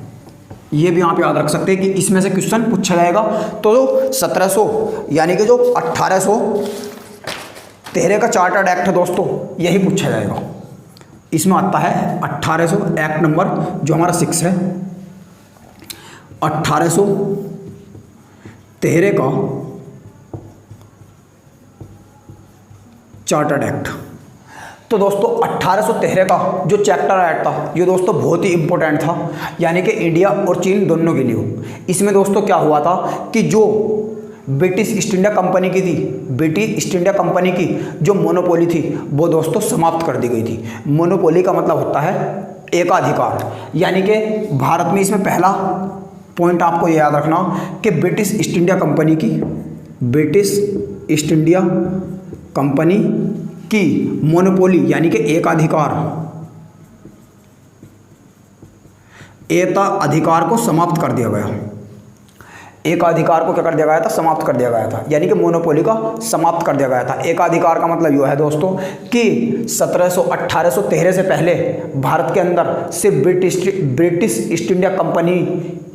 ये भी आप याद रख सकते हैं कि इसमें से क्वेश्चन पूछा जाएगा। तो 1700 यानी कि जो 1813 का चार्टर्ड एक्ट है दोस्तों यही पूछा जाएगा। इसमें आता है 1800 एक्ट नंबर जो हमारा 6 है 1813 का चार्टर्ड एक्ट। तो दोस्तों 1813 का जो चैप्टर एक्ट था ये दोस्तों बहुत ही इंपॉर्टेंट था, यानी कि इंडिया और चीन दोनों के लिए। इसमें दोस्तों क्या हुआ था कि जो ब्रिटिश ईस्ट इंडिया कंपनी की थी, ब्रिटिश ईस्ट इंडिया कंपनी की जो मोनोपोली थी वो दोस्तों समाप्त कर दी गई थी। मोनोपोली का मतलब होता है एकाधिकार, यानी कि भारत में इसमें पहला पॉइंट आपको ये याद रखना कि ब्रिटिश ईस्ट इंडिया कंपनी की, ब्रिटिश ईस्ट इंडिया कंपनी की मोनोपोली यानी कि एकाधिकार को समाप्त कर दिया गया। एकाधिकार को क्या कर दिया गया था? समाप्त कर दिया गया था, यानी कि मोनोपोली का समाप्त कर दिया गया था। एकाधिकार का मतलब यह है दोस्तों कि 1813 से पहले भारत के अंदर सिर्फ ब्रिटिश ईस्ट इंडिया कंपनी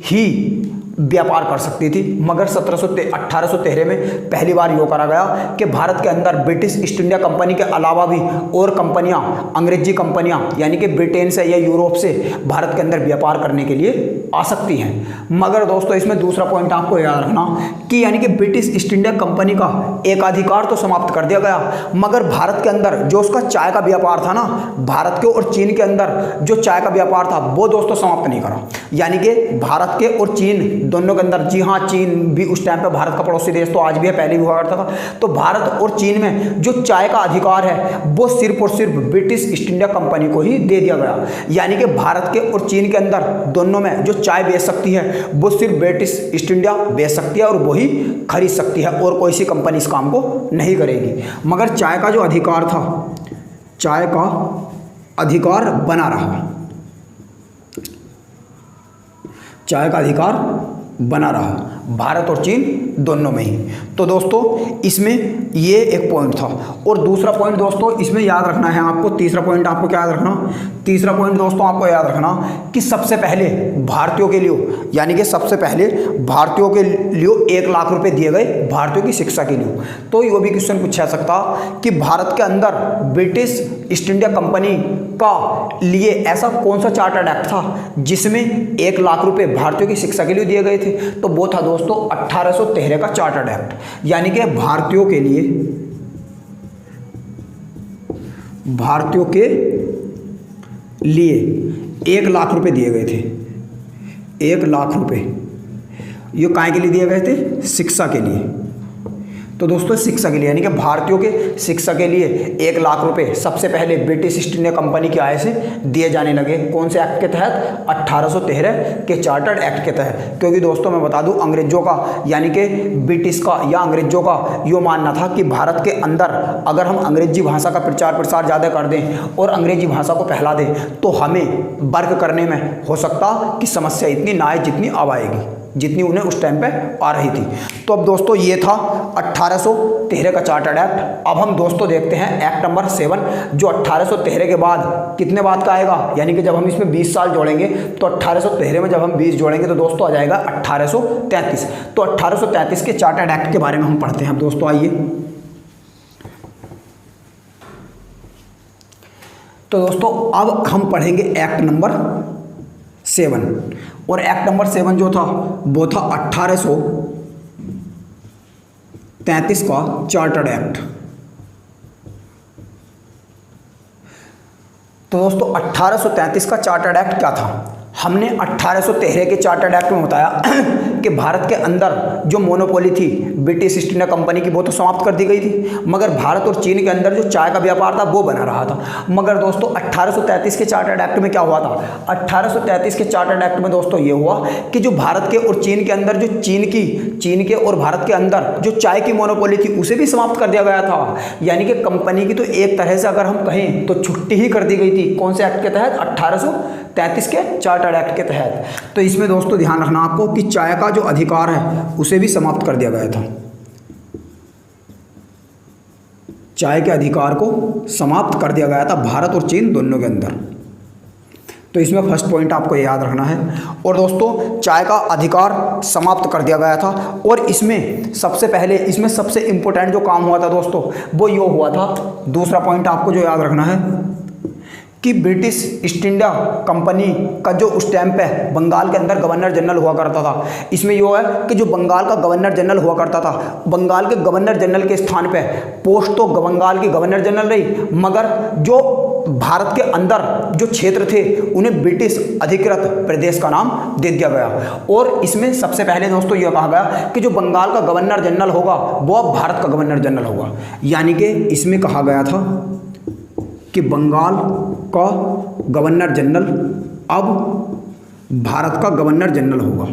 ही व्यापार कर सकती थी, मगर 1813 में पहली बार यो करा गया कि भारत के अंदर ब्रिटिश ईस्ट इंडिया कंपनी के अलावा भी और कंपनियां, अंग्रेजी कंपनियां यानी कि ब्रिटेन से या यूरोप से भारत के अंदर व्यापार करने के लिए आ सकती हैं। मगर दोस्तों इसमें दूसरा पॉइंट आपको याद रखना कि यानी कि ब्रिटिश ईस्ट इंडिया कंपनी का एकाधिकार तो समाप्त कर दिया गया, मगर भारत के अंदर जो उसका चाय का व्यापार था ना, भारत के और चीन के अंदर जो चाय का व्यापार था वो दोस्तों समाप्त नहीं करा। यानी कि भारत के और चीन दोनों के अंदर, जी हाँ चीन भी उस टाइम पे भारत का पड़ोसी देश तो आज भी है, पहले भी हुआ करता था, तो भारत और चीन में जो चाय का अधिकार है वो सिर्फ और सिर्फ ब्रिटिश ईस्ट इंडिया कंपनी को ही दे दिया गया। यानी कि भारत के और चीन के अंदर दोनों में जो चाय बेच सकती है वो सिर्फ ब्रिटिश ईस्ट इंडिया बेच सकती है और वही खरीद सकती है, और कोई सी कंपनी इस काम को नहीं करेगी। मगर चाय का जो अधिकार था, चाय का अधिकार बना रहा, चाय का अधिकार बना रहा भारत और चीन दोनों में ही। तो दोस्तों इसमें ये एक पॉइंट था। और दूसरा पॉइंट दोस्तों इसमें याद रखना है आपको, तीसरा पॉइंट आपको क्या याद रखना, तीसरा पॉइंट दोस्तों आपको याद रखना कि सबसे पहले भारतीयों के लिए, यानी कि सबसे पहले भारतीयों के लिए 1 लाख रुपए दिए गए भारतीयों की शिक्षा के लिए। तो ये भी क्वेश्चन पूछा जा सकता कि भारत के अंदर ब्रिटिश ईस्ट इंडिया कंपनी का लिए ऐसा कौन सा चार्टर्ड एक्ट था जिसमें 1 लाख रुपए भारतीयों की शिक्षा के लिए दिए गए थे? तो वो था दोस्तों 1813 का चार्टर्ड एक्ट, यानी कि भारतीयों के लिए, भारतीयों के लिए 1 लाख रुपए दिए गए थे। 1 लाख रुपए ये काय के लिए दिए गए थे? शिक्षा के लिए। तो दोस्तों शिक्षा के लिए, यानी कि भारतीयों के शिक्षा के लिए 1 लाख रुपए सबसे पहले ब्रिटिश ईस्ट इंडिया कंपनी की आय से दिए जाने लगे। कौन से एक्ट के तहत? 1813 के चार्टर्ड एक्ट के तहत। क्योंकि दोस्तों मैं बता दूं अंग्रेजों का, यानी कि ब्रिटिश का या अंग्रेजों का यो मानना था कि भारत के अंदर अगर हम अंग्रेजी भाषा का प्रचार प्रसार ज़्यादा कर दें और अंग्रेजी भाषा को फैला दें तो हमें वर्क करने में हो सकता कि समस्या इतनी ना आए जितनी अब आएगी, जितनी उन्हें उस टाइम पे आ रही थी। तो अब दोस्तों ये था 1813 का चार्टर्ड एक्ट। अब हम दोस्तों देखते हैं एक्ट नंबर 7 जो 1813 के बाद कितने बाद का आएगा, यानी कि जब हम इसमें 20 साल जोड़ेंगे तो 1813 में जब हम 20 जोड़ेंगे तो दोस्तों आ जाएगा 1833। तो 1833 के चार्टर्ड एक्ट के बारे में हम पढ़ते हैं। अब दोस्तों आइए, तो दोस्तों अब हम पढ़ेंगे एक्ट नंबर 7। और एक्ट नंबर 7 जो था वो था 1833 का चार्टर्ड एक्ट। तो दोस्तों 1833 का चार्टर्ड एक्ट क्या था? हमने 1813 के चार्टर्ड एक्ट में बताया कि भारत के अंदर जो मोनोपोली थी ब्रिटिश ईस्ट इंडिया कंपनी की, वो तो समाप्त कर दी गई थी, मगर भारत और चीन के अंदर जो चाय का व्यापार था वो बना रहा था। मगर दोस्तों 1833 के चार्टर्ड एक्ट में क्या हुआ था? 1833 के चार्टर्ड एक्ट में दोस्तों ये हुआ कि जो भारत के और चीन के अंदर जो चीन के और भारत के अंदर जो चाय की मोनोपोली थी उसे भी समाप्त कर दिया गया था। यानी कि कंपनी की तो एक तरह से अगर हम कहें तो छुट्टी ही कर दी गई थी। कौन से एक्ट के तहत? 1833 के चार्टर्ड एक्ट के तहत। तो इसमें दोस्तों ध्यान रखना आपको कि चाय का जो अधिकार है उसे भी समाप्त कर दिया गया था। चाय के अधिकार को समाप्त कर दिया गया था भारत और चीन दोनों के अंदर। तो इसमें फर्स्ट पॉइंट आपको याद रखना है। और दोस्तों चाय का अधिकार समाप्त कर दिया गया था। और इसमें सबसे पहले इसमें सबसे इंपॉर्टेंट जो काम हुआ था दोस्तों वो ये हुआ था। दूसरा पॉइंट आपको जो याद रखना है कि ब्रिटिश ईस्ट इंडिया कंपनी का जो उस टाइम पे बंगाल के अंदर गवर्नर जनरल हुआ करता था, इसमें ये है कि जो बंगाल का गवर्नर जनरल हुआ करता था, बंगाल के गवर्नर जनरल के स्थान पे पोस्ट तो बंगाल की गवर्नर जनरल रही, मगर जो भारत के अंदर जो क्षेत्र थे उन्हें ब्रिटिश अधिकृत प्रदेश का नाम दे दिया गया। और इसमें सबसे पहले दोस्तों यह कहा गया कि जो बंगाल का गवर्नर जनरल होगा वो अब भारत का गवर्नर जनरल होगा। यानी कि इसमें कहा गया था कि बंगाल का गवर्नर जनरल अब भारत का गवर्नर जनरल होगा,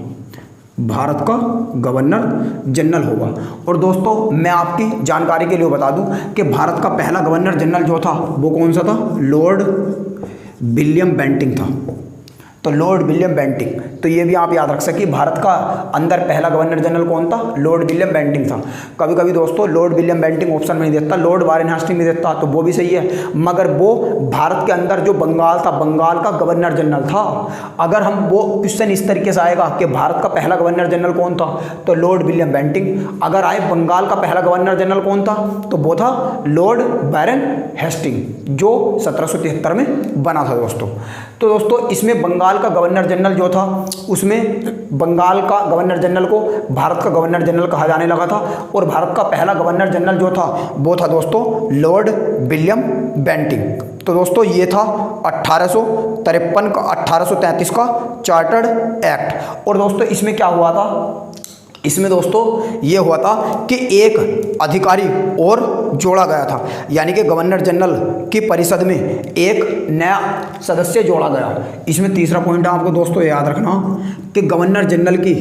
भारत का गवर्नर जनरल होगा। और दोस्तों मैं आपकी जानकारी के लिए बता दूं कि भारत का पहला गवर्नर जनरल जो था वो कौन सा था? लॉर्ड विलियम बेंटिंक था। तो लॉर्ड विलियम बेंटिंक, तो ये भी आप याद रख सकिए भारत का अंदर पहला गवर्नर जनरल कौन था? लॉर्ड विलियम बेंटिंक था। कभी कभी दोस्तों लॉर्ड विलियम बेंटिंक ऑप्शन में नहीं देता, लॉर्ड वारेन हेस्टिंग्स में देता तो वो भी सही है, मगर वो भारत के अंदर जो बंगाल था बंगाल का गवर्नर जनरल था। अगर हम वो क्वेश्चन इस तरीके से आएगा कि भारत का पहला गवर्नर जनरल कौन था तो लॉर्ड विलियम बेंटिंक। अगर आए बंगाल का पहला गवर्नर जनरल कौन था तो वो था लॉर्ड वारेन हेस्टिंग्स जो 1773 में बना था दोस्तों। तो दोस्तों इसमें बंगाल का गवर्नर जनरल जो था उसमें बंगाल का गवर्नर जनरल को भारत का गवर्नर जनरल कहा जाने लगा था। और भारत का पहला गवर्नर जनरल जो था वो था दोस्तों लॉर्ड विलियम बेंटिंक। तो दोस्तों ये था 1833 का चार्टर्ड एक्ट। और दोस्तों इसमें क्या हुआ था? इसमें दोस्तों ये हुआ था कि एक अधिकारी और जोड़ा गया था, यानी कि गवर्नर जनरल की परिषद में एक नया सदस्य जोड़ा गया। इसमें तीसरा पॉइंट आपको दोस्तों याद रखना कि गवर्नर जनरल की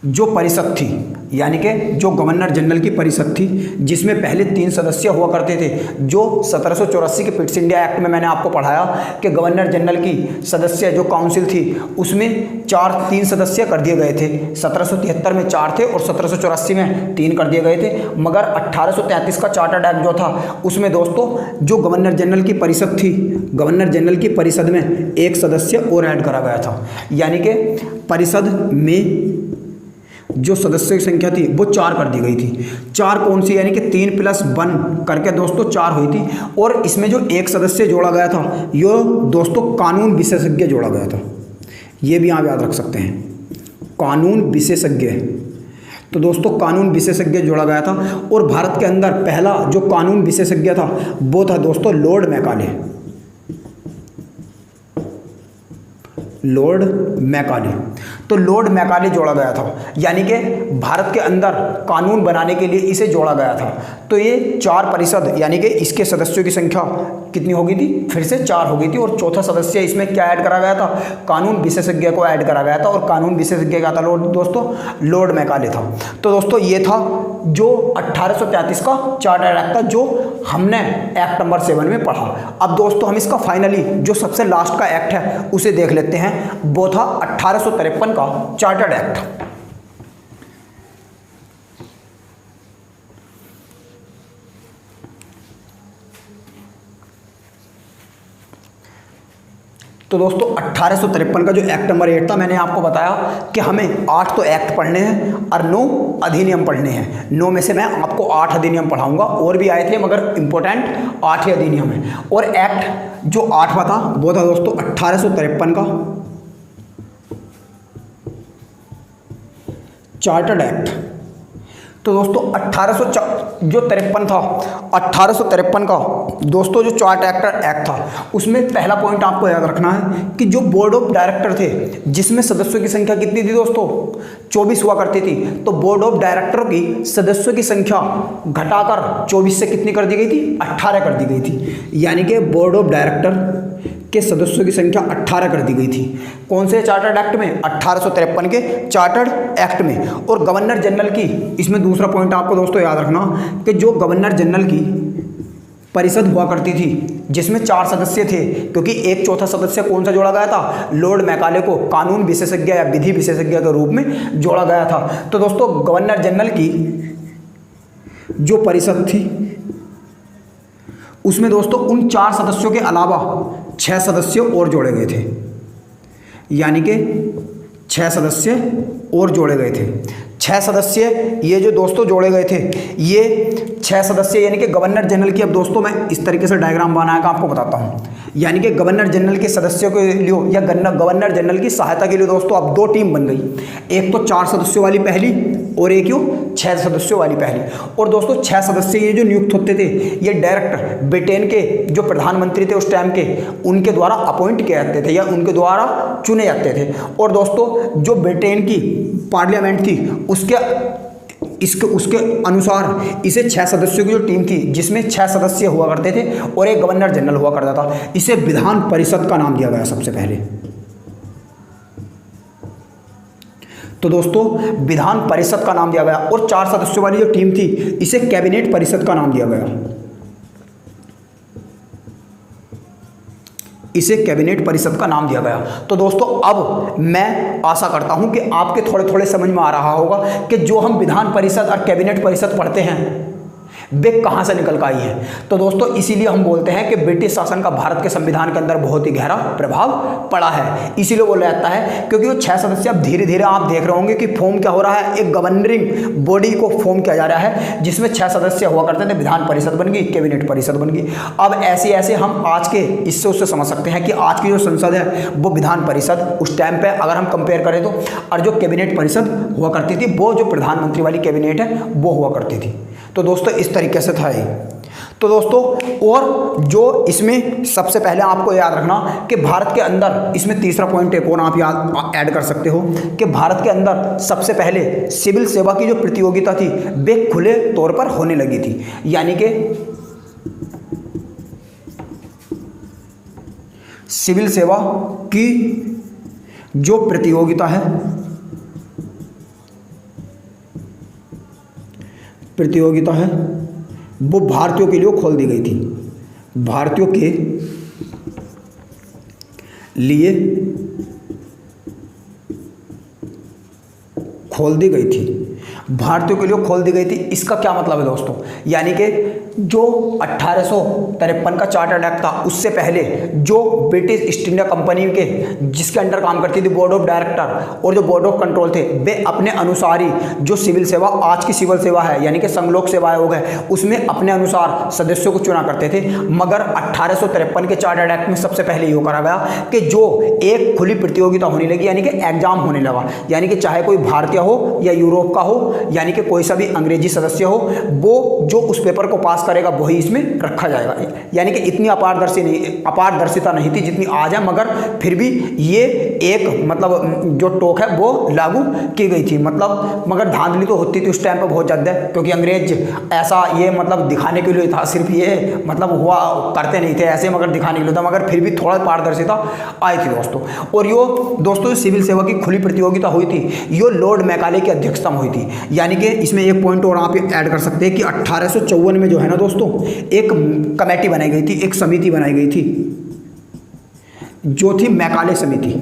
जो परिषद थी, यानी कि जो गवर्नर जनरल की परिषद थी जिसमें पहले 3 सदस्य हुआ करते थे, जो 1784 के पिट्स इंडिया एक्ट में मैंने आपको पढ़ाया कि गवर्नर जनरल की सदस्य जो काउंसिल थी उसमें 3 सदस्य कर दिए गए थे। 1773 में 4 थे और 1784 में 3 कर दिए गए थे। मगर 1833 का चार्टर्ड एक्ट जो था उसमें दोस्तों जो गवर्नर जनरल की परिषद थी, गवर्नर जनरल की परिषद में एक सदस्य और ऐड करा गया था। यानी कि परिषद में जो सदस्य की संख्या थी वो 4 कर दी गई थी। 4 कौन सी? यानी कि 3 + 1 करके दोस्तों 4 हुई थी। और इसमें जो एक सदस्य जोड़ा गया था यो दोस्तों कानून विशेषज्ञ जोड़ा गया था। ये भी आप याद रख सकते हैं, कानून विशेषज्ञ। तो दोस्तों कानून विशेषज्ञ जोड़ा गया था। और भारत के अंदर पहला जो कानून विशेषज्ञ था वो था दोस्तों लॉर्ड मैकाले, लॉर्ड मैकाले। तो लॉर्ड मैकाले जोड़ा गया था, यानी कि भारत के अंदर कानून बनाने के लिए इसे जोड़ा गया था। तो ये 4 परिषद यानी कि इसके सदस्यों की संख्या कितनी हो गई थी? फिर से 4 हो गई थी। और चौथा सदस्य इसमें क्या ऐड करा गया था? कानून विशेषज्ञ को ऐड करा गया था। और कानून विशेषज्ञ क्या था दोस्तों? लॉर्ड मैकाले था। तो दोस्तों ये था जो 1833 का चार्टर्ड एक्ट था जो हमने एक्ट नंबर 7 में पढ़ा। अब दोस्तों हम इसका फाइनली जो सबसे लास्ट का एक्ट है उसे देख लेते हैं। वो था 1853 का चार्टर्ड एक्ट। तो दोस्तों 1853 का जो एक्ट नंबर 8 था, मैंने आपको बताया कि हमें 8 तो एक्ट पढ़ने हैं और 9 अधिनियम पढ़ने हैं। 9 में से मैं आपको 8 अधिनियम पढ़ाऊंगा, और भी आए थे मगर इंपॉर्टेंट 8 ही अधिनियम है। और एक्ट जो 8वां था वो था दोस्तों 1853 का चार्टर्ड एक्ट। तो दोस्तों 1853 था, 1853 का दोस्तों जो चार्टर एक्ट था, उसमें पहला पॉइंट आपको याद रखना है कि जो बोर्ड ऑफ डायरेक्टर थे, जिसमें सदस्यों की संख्या कितनी थी दोस्तों, 24 हुआ करती थी। तो बोर्ड ऑफ डायरेक्टर की सदस्यों की संख्या घटाकर 24 से कितनी कर दी गई थी, 18 कर दी गई थी। यानी कि बोर्ड ऑफ डायरेक्टर के सदस्यों की संख्या 18 कर दी गई थी। कौन से चार्टर्ड एक्ट में, 1853 के चार्टर्ड एक्ट में। और गवर्नर जनरल की, इसमें दूसरा पॉइंट आपको दोस्तों याद रखना कि जो गवर्नर जनरल की परिषद हुआ करती थी, जिसमें 4 सदस्य थे, क्योंकि 1/4 सदस्य कौन सा जोड़ा गया था, लॉर्ड मैकाले को कानून विशेषज्ञ या विधि विशेषज्ञ के रूप में जोड़ा गया था। तो दोस्तों गवर्नर जनरल की जो परिषद थी, उसमें दोस्तों उन 4 सदस्यों के अलावा 6 सदस्य और जोड़े गए थे। यानी कि 6 सदस्य और जोड़े गए थे। 6 सदस्य ये जो दोस्तों जोड़े गए थे, ये 6 सदस्य यानी कि गवर्नर जनरल की, अब दोस्तों मैं इस तरीके से डायग्राम बनाकर आपको बताता हूँ। यानी कि गवर्नर जनरल के सदस्यों के लिए या गवर्नर जनरल की सहायता के लिए दोस्तों अब 2 टीम बन गई। एक तो 4 सदस्यों वाली पहली और एक 6 सदस्यों वाली पहली। और दोस्तों 6 सदस्य ये जो नियुक्त होते थे, ये डायरेक्ट ब्रिटेन के जो प्रधानमंत्री थे उस टाइम के, उनके द्वारा अपॉइंट किए जाते थे या उनके द्वारा चुने जाते थे। और दोस्तों जो ब्रिटेन की पार्लियामेंट थी उसके अनुसार इसे 6 सदस्यों की जो टीम थी, जिसमें 6 सदस्य हुआ करते थे और एक गवर्नर जनरल हुआ करता था, इसे विधान परिषद का नाम दिया गया सबसे पहले। तो दोस्तों विधान परिषद का नाम दिया गया। और 4 सदस्यों वाली जो टीम थी, इसे कैबिनेट परिषद का नाम दिया गया। इसे कैबिनेट परिषद का नाम दिया गया। तो दोस्तों अब मैं आशा करता हूं कि आपके थोड़े थोड़े समझ में आ रहा होगा कि जो हम विधान परिषद और कैबिनेट परिषद पढ़ते हैं, वे कहाँ से निकल कर आई है। तो दोस्तों इसीलिए हम बोलते हैं कि ब्रिटिश शासन का भारत के संविधान के अंदर बहुत ही गहरा प्रभाव पड़ा है। इसीलिए बोला जाता है, क्योंकि वो 6 सदस्य अब धीरे धीरे आप देख रहे होंगे कि फॉर्म क्या हो रहा है, एक गवर्निंग बॉडी को फॉर्म किया जा रहा है, जिसमें 6 सदस्य हुआ करते थे। विधान परिषद बन गई, कैबिनेट परिषद बन गई। अब ऐसे ऐसे हम आज के इससे उससे समझ सकते हैं कि आज की जो संसद है वो विधान परिषद उस टाइम पर अगर हम कंपेयर करें तो, और जो कैबिनेट परिषद हुआ करती थी वो जो प्रधानमंत्री वाली कैबिनेट है वो हुआ करती थी। तो दोस्तों इस तरीके से था ये। तो दोस्तों और जो इसमें सबसे पहले आपको याद रखना कि भारत के अंदर, इसमें तीसरा पॉइंट एक और आप याद ऐड कर सकते हो कि भारत के अंदर सबसे पहले सिविल सेवा की जो प्रतियोगिता थी वे खुले तौर पर होने लगी थी। यानी कि सिविल सेवा की जो प्रतियोगिता है वो भारतीयों के लिए खोल दी गई थी। भारतीयों के लिए खोल दी गई थी। भारतीयों के लिए खोल दी गई थी। इसका क्या मतलब है दोस्तों, यानी कि जो 1853 का चार्टर्ड एक्ट था, उससे पहले जो ब्रिटिश ईस्ट इंडिया कंपनी के जिसके अंडर काम करती थी बोर्ड ऑफ डायरेक्टर और जो बोर्ड ऑफ कंट्रोल थे, वे अपने अनुसार ही जो सिविल सेवा, आज की सिविल सेवा है यानी कि संघलोक सेवा आयोग है, उसमें अपने अनुसार सदस्यों को चुना करते थे। मगर 1853 के चार्टर्ड एक्ट में सबसे पहले ये करा गया कि जो एक खुली प्रतियोगिता होने लगी, यानी कि एग्जाम होने लगा, यानी कि चाहे कोई भारतीय हो या यूरोप का हो, यानी कि कोई सा भी अंग्रेजी सदस्य हो, वो जो उस पेपर को पास करेगा वही इसमें रखा जाएगा। यानी कि इतनी अपारदर्शिता नहीं थी जितनी आज है, मगर फिर भी ये एक मतलब जो टोक है वो लागू की गई थी। मतलब मगर धांधली तो होती थी उस टाइम पर बहुत ज़्यादा, क्योंकि अंग्रेज ऐसा ये मतलब दिखाने के लिए था, सिर्फ ये मतलब हुआ करते नहीं थे ऐसे, मगर दिखाने के लिए था, मगर फिर भी थोड़ा पारदर्शिता आई थी दोस्तों। और यो दोस्तों सिविल सेवा की खुली प्रतियोगिता हुई थी, यो लॉर्ड मैकाले की अध्यक्षता में हुई थी। यानी कि इसमें एक पॉइंट और आप ऐड कर सकते हैं कि 1854 में जो है ना दोस्तों, एक कमेटी बनाई गई थी, एक समिति बनाई गई थी जो थी मैकाले समिति।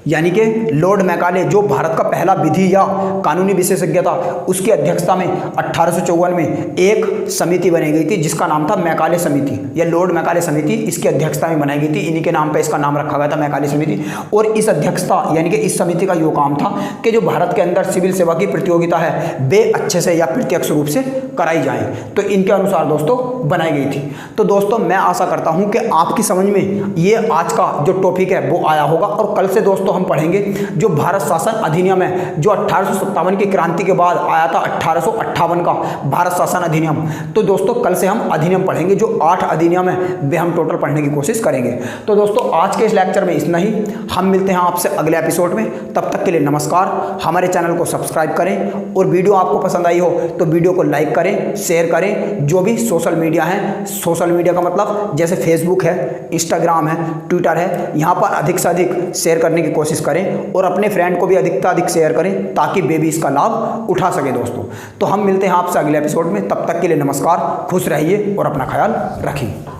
यानी कि लॉर्ड मैकाले जो भारत का पहला विधि या कानूनी विशेषज्ञ था, उसकी अध्यक्षता में 1854 में एक समिति बनाई गई थी जिसका नाम था मैकाले समिति या लॉर्ड मैकाले समिति। इसकी अध्यक्षता में बनाई गई थी, इन्हीं के नाम पर इसका नाम रखा गया था मैकाले समिति। और इस अध्यक्षता यानी कि इस समिति का यो काम था कि जो भारत के अंदर सिविल सेवा की प्रतियोगिता है वे अच्छे से या प्रत्यक्ष रूप से कराई जाए, तो इनके अनुसार दोस्तों बनाई गई थी। तो दोस्तों मैं आशा करता हूँ कि आपकी समझ में ये आज का जो टॉपिक है वो आया होगा। और कल से दोस्तों हम पढ़ेंगे जो भारत शासन अधिनियम है, जो 1857 की क्रांति के बाद आया था, 1858 का भारत शासन अधिनियम। तो दोस्तों कल से हम अधिनियम पढ़ेंगे, जो 8 अधिनियम है वे हम टोटल पढ़ने की कोशिश करेंगे। तो दोस्तों आज के इस लेक्चर में इतना ही, हम मिलते हैं आपसे अगले एपिसोड में। तब तक के लिए नमस्कार। हमारे चैनल को सब्सक्राइब करें और वीडियो आपको पसंद आई हो तो वीडियो को लाइक करें, शेयर करें। जो भी सोशल मीडिया है, सोशल मीडिया का मतलब जैसे फेसबुक है, इंस्टाग्राम है, ट्विटर है, यहाँ पर अधिक से अधिक शेयर करने की कोशिश करें और अपने फ्रेंड को भी अधिक से अधिक शेयर करें ताकि वे भी इसका लाभ उठा सके दोस्तों। तो हम मिलते हैं आपसे अगले एपिसोड में। तब तक के लिए नमस्कार, खुश रहिए और अपना ख्याल रखिए।